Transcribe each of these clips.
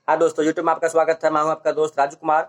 हाँ दोस्तों, यूट्यूब में आपका स्वागत है। मैं हूँ आपका दोस्त राजू कुमार।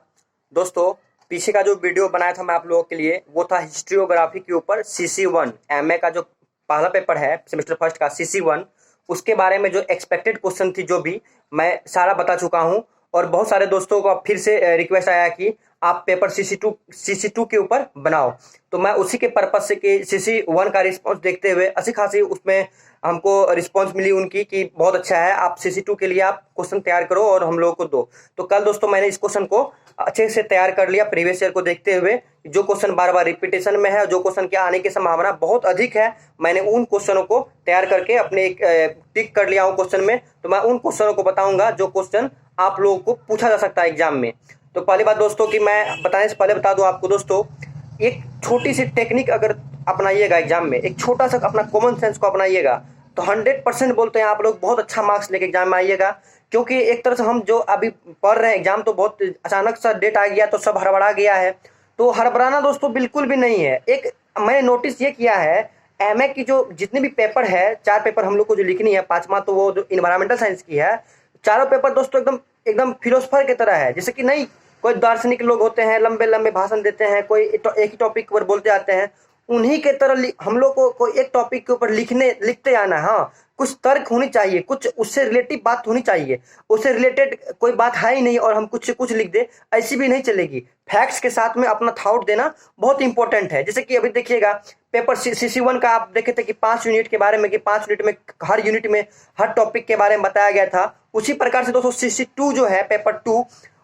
दोस्तों, पीछे का जो वीडियो बनाया था मैं आप लोगों के लिए, वो था हिस्ट्रियोग्राफी के ऊपर CC1 एमए का जो पहला पेपर है सेमेस्टर फर्स्ट का CC1। उसके बारे में जो एक्सपेक्टेड क्वेश्चन थी जो भी मैं सारा बता चुका हूँ। और बहुत सारे दोस्तों को फिर से रिक्वेस्ट आया कि आप पेपर CC2 के ऊपर बनाओ। तो मैं उसी के पर्पज से कि CC1 का रिस्पॉन्स देखते हुए अच्छी खासी उसमें हमको रिस्पॉन्स मिली उनकी कि बहुत अच्छा है, आप CC2 के लिए आप क्वेश्चन तैयार करो और हम लोगों को दो। तो कल दोस्तों मैंने इस क्वेश्चन को अच्छे से तैयार कर लिया प्रीवियस ईयर को देखते हुए। जो क्वेश्चन बार बार रिपीटेशन में है, जो क्वेश्चन के आने की संभावना बहुत अधिक है, मैंने उन क्वेश्चनों को तैयार करके अपने एक टिक कर लिया हूँ क्वेश्चन में। तो मैं उन क्वेश्चनों को बताऊंगा जो क्वेश्चन आप लोगों को पूछा जा सकता है एग्जाम में। तो पहली बात दोस्तों कि मैं बताने से पहले बता दूं आपको दोस्तों, एक छोटी सी टेक्निक अगर अपनाइएगा एग्जाम में, एक छोटा सा अपना कॉमन सेंस को अपनाइएगा, तो 100% बोलते हैं आप लोग बहुत अच्छा मार्क्स लेके एग्जाम में आइएगा। क्योंकि एक तरह से हम जो अभी पढ़ रहे हैं, एग्जाम तो बहुत अचानक सा डेट आ गया तो सब हड़बड़ा गया है। तो हड़बड़ाना दोस्तों बिल्कुल भी नहीं है। एक मैंने नोटिस ये किया है, एमए की जो जितने भी पेपर है, 4 पेपर हम लोग को जो लिखनी है, 5वां तो वो जो इन्वायरमेंटल साइंस की है, चारों पेपर दोस्तों एकदम एकदम फिलोसफर की तरह है। जैसे कि नहीं, कोई दार्शनिक लोग होते हैं, लंबे लंबे भाषण देते हैं, कोई एक ही टॉपिक पर बोलते आते हैं, उन्हीं के तरह हम लोग को कोई एक टॉपिक के ऊपर लिखते आना है। हाँ, कुछ तर्क होनी चाहिए, कुछ उससे रिलेटिव बात होनी चाहिए। उससे रिलेटेड कोई बात है ही नहीं और हम कुछ से कुछ लिख दे, ऐसी भी नहीं चलेगी। फैक्ट्स के साथ में अपना थॉट देना बहुत इंपॉर्टेंट है। जैसे कि अभी देखिएगा, पेपर CC1 का आप देखे थे कि 5 यूनिट के बारे में, कि 5 यूनिट में हर यूनिट में हर टॉपिक के बारे में बताया गया था। उसी प्रकार से दोस्तों CC2 जो है, पेपर 2,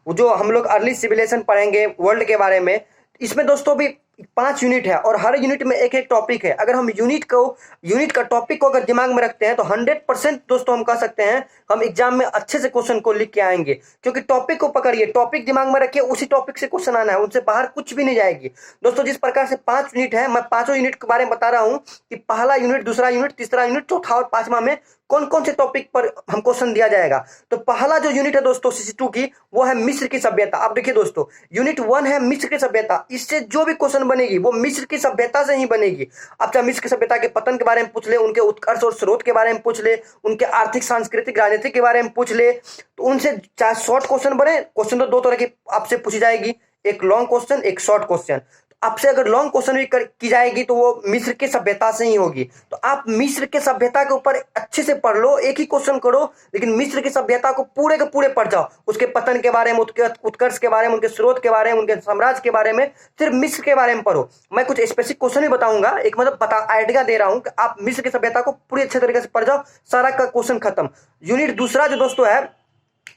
जो हम लोग अर्ली सिविलाइजेशन पढ़ेंगे वर्ल्ड के बारे में, इसमें दोस्तों भी 5 यूनिट है और हर यूनिट में एक एक टॉपिक है। अगर हम यूनिट का टॉपिक को अगर दिमाग में रखते हैं तो 100% दोस्तों हम कह सकते हैं हम एग्जाम में अच्छे से क्वेश्चन को लिख के आएंगे। क्योंकि टॉपिक को पकड़िए, टॉपिक दिमाग में रखिए, उसी टॉपिक से क्वेश्चन आना है, उनसे बाहर कुछ भी नहीं जाएगी दोस्तों। जिस प्रकार से 5 यूनिट है, मैं 5 यूनिट के बारे में बता रहा हूँ कि पहला यूनिट, दूसरा यूनिट, तीसरा यूनिट, चौथा और 5वां में कौन कौन से टॉपिक पर हम क्वेश्चन दिया जाएगा। तो पहला जो यूनिट है दोस्तों CC2 की, वो है मिस्र की सभ्यता। आप देखिए दोस्तों, यूनिट 1 है मिस्र की सभ्यता। इससे जो भी क्वेश्चन बनेगी वो मिस्र की सभ्यता से ही बनेगी। अब चाहे मिस्र की सभ्यता के पतन के बारे में पूछ ले, उनके उत्कर्ष और स्रोत के बारे में पूछ ले, उनके आर्थिक, सांस्कृतिक, राजनीतिक के बारे में पूछ ले, तो उनसे चाहे शॉर्ट क्वेश्चन बने, क्वेश्चन तो 2 तरह की आपसे पूछी जाएगी, एक लॉन्ग क्वेश्चन, एक शॉर्ट क्वेश्चन। आपसे अगर लॉन्ग क्वेश्चन भी की जाएगी तो वो मिस्र की सभ्यता से ही होगी। तो आप मिस्र के सभ्यता के ऊपर अच्छे से पढ़ लो, एक ही क्वेश्चन करो, लेकिन मिस्र की सभ्यता को पूरे के पूरे पढ़ जाओ। उसके पतन के बारे में, उसके उत्कर्ष के बारे में, उनके स्रोत के बारे में, उनके साम्राज्य के बारे में, सिर्फ मिस्र के बारे में पढ़ो। मैं कुछ स्पेसिफिक क्वेश्चन भी बताऊंगा, एक मतलब आइडिया दे रहा हूं कि आप मिस्र की सभ्यता को पूरी अच्छे तरीके से पढ़ जाओ, सारा का क्वेश्चन खत्म। यूनिट दूसरा जो दोस्तों है,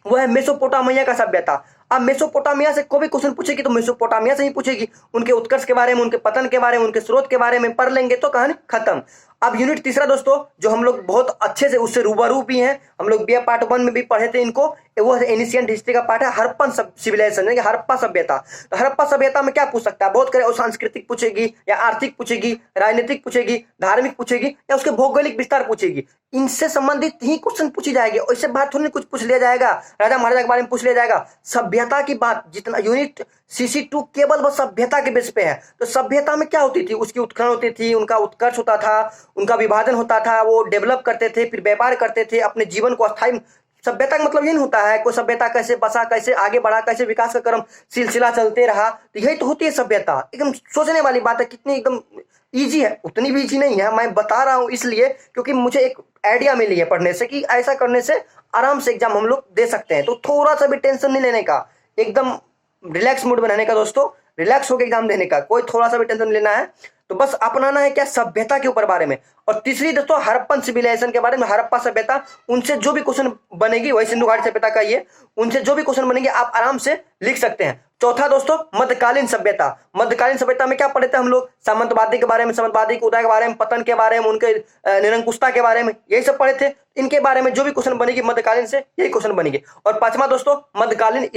वो है मेसोपोटामिया का सभ्यता। अब मेसोपोटामिया से कोई भी क्वेश्चन पूछेगी तो मेसोपोटामिया से ही पूछेगी, उनके उत्कर्ष के बारे में, उनके पतन के बारे में, उनके स्रोत के बारे में पढ़ लेंगे तो कहानी खत्म। अब यूनिट तीसरा दोस्तों, जो हम लोग बहुत अच्छे से उससे रूबरू भी हैं, हम लोग BA पार्ट 1 में भी पढ़े थे इनको, वो एनिशियंट हिस्ट्री का पार्ट है, हड़प्पन सिविलाइजेशन, हड़प्पा सभ्यता। तो हड़प्पा सभ्यता में क्या पूछ सकता है, बहुत करे, सांस्कृतिक पूछेगी या आर्थिक पूछेगी, राजनीतिक पूछेगी, धार्मिक पूछेगी, या उसके भौगोलिक विस्तार पूछेगी। इनसे संबंधित ही क्वेश्चन पूछी जाएगी, उससे बात थोड़ी कुछ पूछ लिया जाएगा, राजा महाराजा के बारे में पूछ लिया जाएगा। सभ्यता की बात, जितना यूनिट CC2 केवल वह सभ्यता के बेस पे है। तो सभ्यता में क्या होती थी, उसकी उत्खनन होती थी, उनका उत्कर्ष होता था, उनका विभाजन होता था, वो डेवलप करते थे, फिर व्यापार करते थे, अपने जीवन को अस्थायी। सभ्यता का मतलब ये नहीं होता है कोई सभ्यता कैसे बसा, कैसे आगे बढ़ा, कैसे विकास का क्रम सिलसिला चलते रहा, तो यही तो होती है सभ्यता। एकदम सोचने वाली बात है, कितनी एकदम ईजी है, उतनी भी ईजी नहीं है। मैं बता रहा हूँ इसलिए क्योंकि मुझे एक आइडिया मिली है पढ़ने से कि ऐसा करने से आराम से एग्जाम हम लोग दे सकते हैं। तो थोड़ा सा भी टेंशन नहीं लेने का, एकदम रिलैक्स मूड बनाने का दोस्तों, रिलैक्स होकर एग्जाम देने का, कोई थोड़ा सा भी टेंशन लेना है तो बस अपनाना है क्या, सभ्यता के ऊपर बारे में। और तीसरी दोस्तों हड़प्पन सिविलाइजेशन के बारे में, हड़प्पा सभ्यता, उनसे जो भी क्वेश्चन बनेगी, वही सिंधु घाटी सभ्यता का ये, उनसे जो भी क्वेश्चन बनेंगे आप आराम से लिख सकते हैं। चौथा दोस्तों मध्यकालीन सभ्यता। मध्यकालीन सभ्यता में क्या पढ़े थे हम लोग, सामंतवादी के बारे में, सामंतवादी के उदय के बारे में, पतन के बारे में, उनके निरंकुशता के बारे में, यही सब पढ़े थे। इनके बारे में जो भी क्वेश्चन बनेगी मध्यकालीन से, यही क्वेश्चन बनेगी। और 5वां दोस्तों मध्यकालीन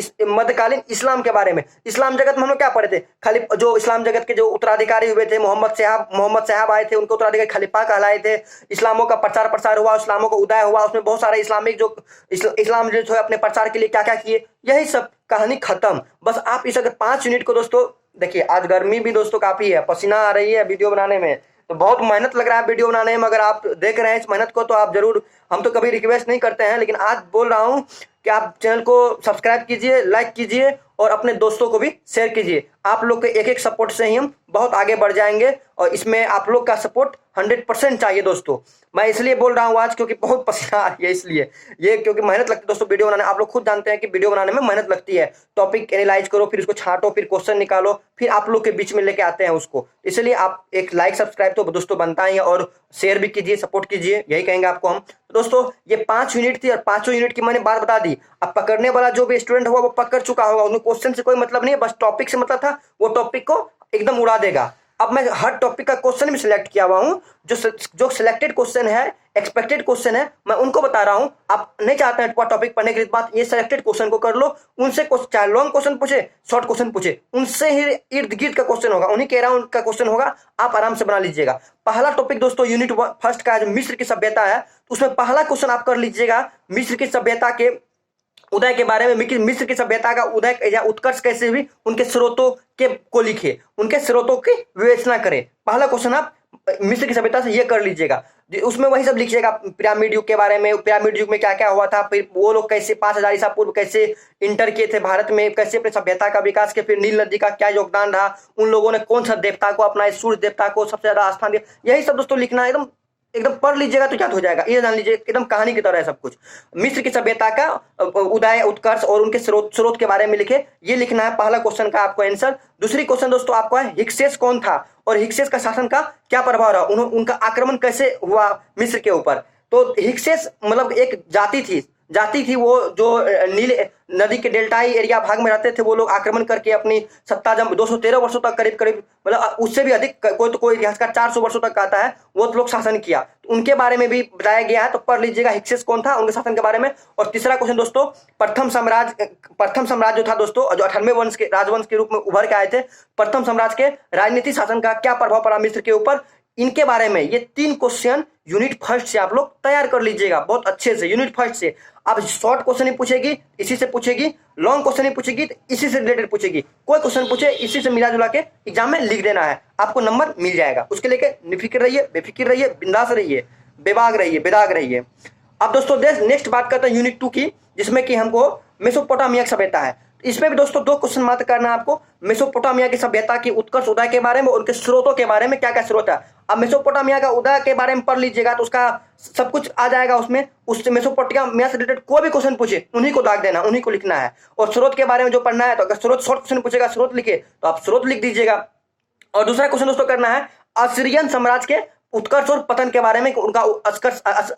इस्लाम के बारे में। इस्लाम जगत में हम लोग क्या पढ़े थे, खाली जो इस्लाम जगत के जो उत्तराधिकारी हुए थे, मोहम्मद साहब आए थे, उनके उत्तराधिकारी खलीफा कहलाए थे। इस्लामों का प्रचार प्रसार हुआ, इस्लामों का उदय हुआ, उसमें बहुत सारे इस्लामिक जो इस्लाम जो है अपने प्रचार के लिए क्या क्या किए, यही सब, कहानी खत्म। बस आप इस अगर 5 यूनिट को दोस्तों, देखिए आज गर्मी भी दोस्तों काफी है, पसीना आ रही है वीडियो बनाने में, तो बहुत मेहनत लग रहा है वीडियो बनाने में। अगर आप देख रहे हैं इस मेहनत को तो आप जरूर, हम तो कभी रिक्वेस्ट नहीं करते हैं, लेकिन आज बोल रहा हूँ कि आप चैनल को सब्सक्राइब कीजिए, लाइक कीजिए और अपने दोस्तों को भी शेयर कीजिए। आप लोग के एक एक सपोर्ट से ही हम बहुत आगे बढ़ जाएंगे और इसमें आप लोग का सपोर्ट 100% चाहिए दोस्तों। मैं इसलिए बोल रहा हूँ आज क्योंकि बहुत पसीना आ रही है, इसलिए ये क्योंकि मेहनत लगती है दोस्तों वीडियो बनाने। आप लोग खुद जानते हैं कि वीडियो बनाने में मेहनत लगती है। टॉपिक एनालाइज करो, फिर उसको छांटो, फिर क्वेश्चन निकालो, फिर आप लोग के बीच में लेके आते हैं उसको। इसलिए आप एक लाइक सब्सक्राइब तो दोस्तों बनता ही है और शेयर भी कीजिए, सपोर्ट कीजिए, यही कहेंगे आपको हम। तो दोस्तों ये 5 यूनिट थी और 5 यूनिट की मैंने बात बता दी। अब पकड़ने वाला जो भी स्टूडेंट होगा वो पकड़ चुका होगा, उन्हें क्वेश्चन से कोई मतलब नहीं है, बस टॉपिक से मतलब था, वो टॉपिक को एकदम उड़ा देगा। अब मैं हर टॉपिक का क्वेश्चन भी सिलेक्ट किया हुआ हूँ, जो सिलेक्टेड क्वेश्चन है, एक्सपेक्टेड क्वेश्चन है, मैं उनको बता रहा हूँ। आप नहीं चाहते हैं टॉपिक पढ़ने के बाद ये सिलेक्टेड क्वेश्चन को कर लो, उनसे चाहे लॉन्ग क्वेश्चन पूछे, शॉर्ट क्वेश्चन पूछे, उनसे ही इर्द गिर्द का क्वेश्चन होगा, उन्हीं के अराउंड का क्वेश्चन होगा, आप आराम से बना लीजिएगा। पहला टॉपिक दोस्तों यूनिट फर्स्ट का जो मिस्र की सभ्यता है, उसमें पहला क्वेश्चन आप कर लीजिएगा मिस्र की सभ्यता के उदय के बारे में। मिस्र की सभ्यता का उदय या उत्कर्ष कैसे हुई, उनके स्रोतों के को लिखे, उनके स्रोतों की विवेचना करें। पहला क्वेश्चन आप मिस्र की सभ्यता से ये कर लीजिएगा। उसमें वही सब लिखिएगा, पिरामिड युग के बारे में, पिरामिड युग में क्या क्या हुआ था, फिर वो लोग कैसे 5000 ईसा पूर्व कैसे इंटर किए थे भारत में, कैसे अपनी सभ्यता का विकास किया, फिर नील नदी का क्या योगदान रहा, उन लोगों ने कौन सा देवता को अपना, सूर्य देवता को सबसे ज्यादा स्थान दिया। यही सब दोस्तों लिखना है, एकदम पढ़ लीजिएगा तो याद हो जाएगा। ये जान लीजिए एकदम कहानी की तरह है सब कुछ। मिस्र की सभ्यता का उदय, उत्कर्ष और उनके स्रोत के बारे में लिखे, ये लिखना है पहला क्वेश्चन का आपको आंसर। दूसरी क्वेश्चन दोस्तों आपको है हिक्सेस कौन था और हिक्सेस का शासन का क्या प्रभाव रहा, उनका आक्रमण कैसे हुआ मिस्र के ऊपर। तो हिक्सेस मतलब एक जाति थी, वो जो नील नदी के डेल्टाई एरिया भाग में रहते थे, वो लोग आक्रमण करके अपनी सत्ता जब 213 वर्षों तक करीब मतलब उससे भी अधिक, कोई इतिहासकार 400 वर्षों तक कहता है, वो लोग शासन किया। तो उनके बारे में भी बताया गया है, तो पढ़ लीजिएगा हिक्सेस कौन था, उनके शासन के बारे में। और तीसरा क्वेश्चन दोस्तों प्रथम साम्राज्य जो था दोस्तों, जो 98वें वंश के राजवंश के रूप में उभर के आए थे, प्रथम साम्राज्य के राजनीति शासन का क्या प्रभाव पड़ा मिस्र के ऊपर, इनके बारे में ये 3 क्वेश्चन यूनिट फर्स्ट से आप लोग तैयार कर लीजिएगा बहुत अच्छे से। यूनिट फर्स्ट से अब शॉर्ट क्वेश्चन ही पूछेगी, इसी से पूछेगी, लॉन्ग क्वेश्चन ही पूछेगी तो इसी से रिलेटेड पूछेगी, कोई क्वेश्चन पूछे इसी से मिला जुला के एग्जाम में लिख देना है, आपको नंबर मिल जाएगा। उसके लेके निफिक्र रहिए, बेफिक्र रहिए, बिंदास रहिए, बेदाग रहिए। अब दोस्तों नेक्स्ट बात करते हैं यूनिट 2 की, जिसमें कि हमको मेसोपोटामिया की सभ्यता है। इसमें भी दोस्तों 2 क्वेश्चन मात्र करना है आपको, मेसोपोटामिया की सभ्यता की उत्कर्ष उदय के बारे में, उनके स्रोतों के बारे में, क्या क्या स्रोत है। अब मेसोपोटामिया का उदय के बारे में पढ़ लीजिएगा तो उसका सब कुछ आ जाएगा उसमें। उससे मेसोपोटामिया से रिलेटेड कोई भी क्वेश्चन पूछे उन्हीं को दाग देना, उन्हीं को लिखना है। और स्रोत के बारे में जो पढ़ना है, तो अगर स्रोत शॉर्ट क्वेश्चन पूछेगा स्रोत लिखे तो आप स्रोत लिख दीजिएगा। और दूसरा क्वेश्चन दोस्तों करना है असीरियन साम्राज्य के उत्कर्ष और पतन के बारे में, उनका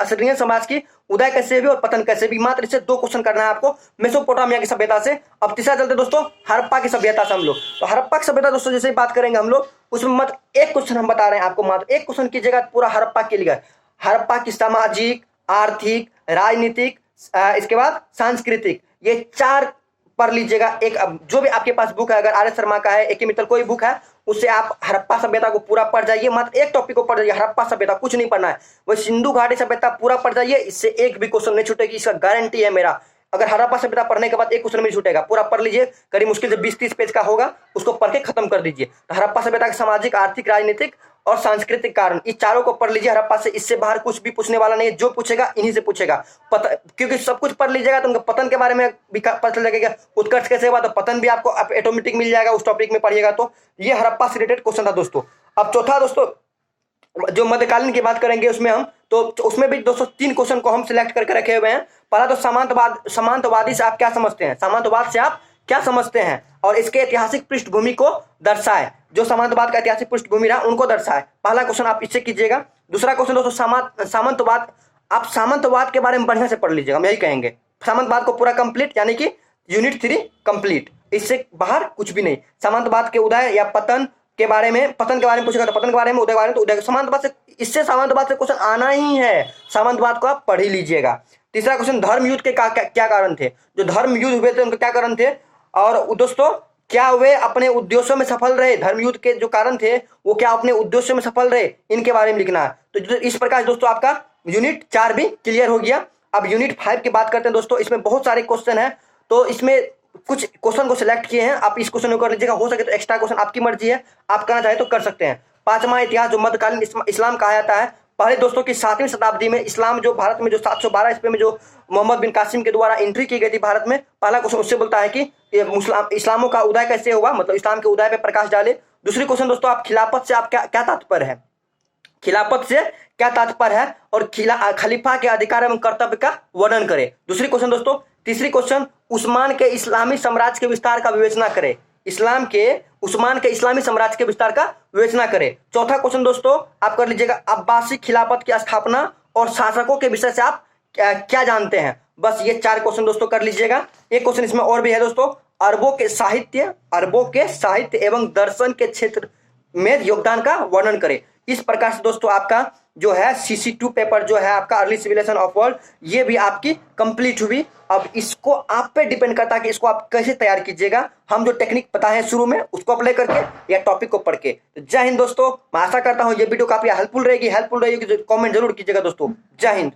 असीरियन साम्राज्य की उदय कैसे हुई और पतन कैसे भी। मात्र इससे 2 क्वेश्चन करना है आपको मेसोपोटामिया की सभ्यता से। अब तीसरा चलते दोस्तों हड़प्पा की सभ्यता से हम लोग। तो हड़प्पा की सभ्यता दोस्तों जैसे बात करेंगे हम लोग, उसमें मात्र 1 क्वेश्चन हम बता रहे हैं आपको, मात्र 1 क्वेश्चन की जगह पूरा हड़प्पा के लिए। हड़प्पा की सामाजिक, आर्थिक, राजनीतिक, इसके बाद सांस्कृतिक, ये 4 पढ़ लीजिएगा। एक जो भी आपके पास बुक है, अगर आर एस शर्मा का है, AK मित्तल कोई बुक है, उससे आप हड़प्पा सभ्यता को पूरा पढ़ जाइए। मात्र 1 टॉपिक को पढ़ जाइए, हड़प्पा सभ्यता, कुछ नहीं पढ़ना है। वो सिंधु घाटी सभ्यता पूरा पढ़ जाइए, इससे एक भी क्वेश्चन नहीं छूटेगी, इसका गारंटी है मेरा। अगर हड़प्पा सभ्यता पढ़ने के बाद 1 क्वेश्चन भी छूटेगा, पूरा पढ़ लीजिए, करीब मुश्किल से 20-30 पेज का होगा, उसको पढ़ के खत्म कर दीजिए। तो हड़प्पा सभ्यता के सामाजिक, आर्थिक, राजनीतिक और सांस्कृतिक कारण, इस 4 को पढ़ लीजिए हड़प्पा से। इससे बाहर कुछ भी पूछने वाला नहीं है, जो पूछेगा इन्हीं से पूछेगा। क्योंकि सब कुछ पढ़ लीजिएगा तो उनका पतन के बारे में भी पता चल जाएगा, उत्कर्ष कैसे हुआ, तो पतन भी आपको ऑटोमेटिक मिल जाएगा उस टॉपिक में पढ़िएगा। तो ये हड़प्पा से रिलेटेड क्वेश्चन था दोस्तों। अब चौथा दोस्तों जो मध्यकालीन की बात करेंगे उसमें हम, तो उसमें भी दोस्तों 3 क्वेश्चन को हम सिलेक्ट करके रखे हुए हैं। पहला तो सामंतवादी से आप क्या समझते हैं, सामंतवाद से आप क्या समझते हैं और इसके ऐतिहासिक पृष्ठभूमि को दर्शाए, जो सामंतवाद का ऐतिहासिक पृष्ठभूमि रहा उनको दर्शाए। पहला क्वेश्चन आप इससे कीजिएगा। दूसरा क्वेश्चन दोस्तों सामंतवाद, आप सामंतवाद के बारे में बढ़िया से पढ़ लीजिएगा, हम यही कहेंगे। सामंतवाद को पूरा कंप्लीट, यानी कि यूनिट 3 कंप्लीट, इससे बाहर कुछ भी नहीं। सामंतवाद के उदय या पतन के बारे में, पतन के बारे में पूछेगा तो पतन के बारे में, उदय के बारे में तो उदय, सामंतवाद से, इससे सामंतवाद से क्वेश्चन आना ही है, सामंतवाद को आप पढ़ ही लीजिएगा। तीसरा क्वेश्चन धर्म युद्ध के क्या कारण थे, जो धर्म युद्ध हुए थे उनके क्या कारण थे, और दोस्तों क्या वे अपने उद्देश्यों में सफल रहे, धर्म युद्ध के जो कारण थे वो क्या अपने उद्देश्यों में सफल रहे, इनके बारे में लिखना है। तो इस प्रकार दोस्तों आपका यूनिट 4 भी क्लियर हो गया। अब यूनिट 5 की बात करते हैं दोस्तों। इसमें बहुत सारे क्वेश्चन है, तो इसमें कुछ क्वेश्चन को सिलेक्ट किए हैं, आप इस क्वेश्चन को कर लीजिएगा। हो सके तो एक्स्ट्रा क्वेश्चन आपकी मर्जी है, आप करना चाहे तो कर सकते हैं। पांचवा इतिहास जो मध्यकालीन इस्लाम कहा जाता है। पहले दोस्तों की 7वीं शताब्दी में इस्लाम जो भारत में जो 712 ईस्वी में जो मोहम्मद बिन कासिम के द्वारा एंट्री की गई थी भारत में। पहला क्वेश्चन उससे बोलता है कि ये इस्लामों का उदय कैसे हुआ, मतलब इस्लाम के उदय पे प्रकाश डाले। दूसरी क्वेश्चन दोस्तों, आप खिलाफत से आप क्या क्या तात्पर्य है, खिलाफत से क्या तात्पर्य है, और खलीफा के अधिकार एवं कर्तव्य का वर्णन करें। दूसरी क्वेश्चन दोस्तों, तीसरी क्वेश्चन, उस्मान के इस्लामी साम्राज्य के विस्तार का विवेचना करें। उस्मान के इस्लामी साम्राज्य के विस्तार का विवेचना करें। चौथा क्वेश्चन दोस्तों आप कर लीजिएगा, अब्बासी खिलाफत की स्थापना और शासकों के विषय से आप क्या जानते हैं। बस ये 4 क्वेश्चन दोस्तों कर लीजिएगा। एक क्वेश्चन इसमें और भी है दोस्तों, अरबों के साहित्य एवं दर्शन के क्षेत्र में योगदान का वर्णन करें। इस प्रकार से दोस्तों आपका जो है CC2 पेपर जो है आपका अर्ली सिविलाइजेशन ऑफ वर्ल्ड, ये भी आपकी कंप्लीट हुई। अब इसको आप पे डिपेंड करता है कि इसको आप कैसे तैयार कीजिएगा। हम जो टेक्निक बताए शुरू में उसको अप्लाई करके या टॉपिक को पढ़ के। तो जय हिंद दोस्तों, मैं आशा करता हूं ये वीडियो काफी हेल्पफुल रहेगी। कमेंट जरूर कीजिएगा दोस्तों। जय हिंद।